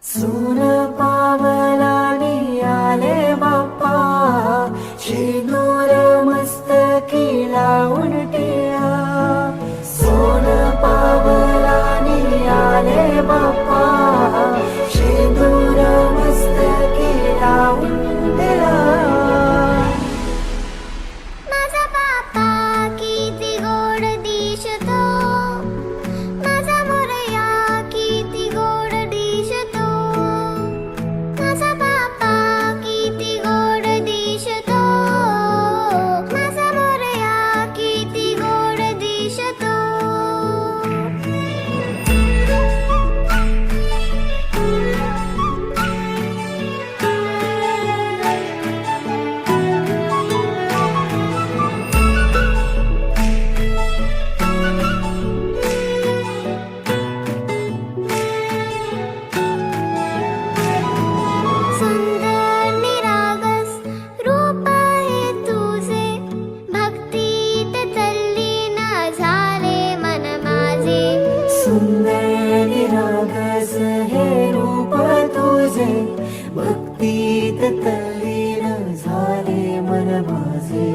सून पावलानी आले बाप्पा, शेंदूर मस्तकी लावून टिळा. सोन पावलानी आले बाप्पा, शेंदूर मस्तकी लावून टिळा. माझा बाप्पा किती गोड दिसतो, माझा मोरया किती गोड दिसतो. माझा बाप्पा किती गोड दिसतो, माझा मोरया किती गोड दिसतो. सुंदर निरागस रूप आहे तुझे, भक्तीत तल्लीन झाले मन माझे. सुंदर निरागस हे रूप तुझे, भक्तीत तल्लीन झाले मन माझे.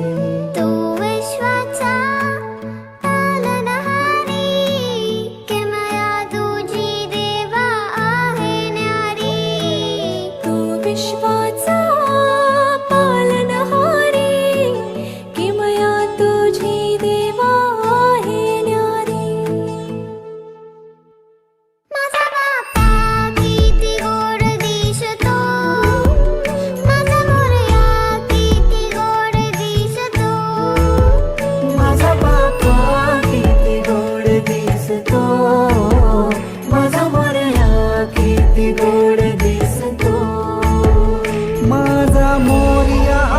तू विश्वाचा पालनहारी, किमया तुझी देवा आहे न्यारी. तू विश्वाचा पालनहारी, किमया तुझी देवा आहे न्यारी. माझा बाप्पा किती गोड दिसतो, माझा मोरया किती गोड दिसतो. माझा बाप्पा किती गोड दिसतो, माझा मोरया किती गोड दिसतो. माझा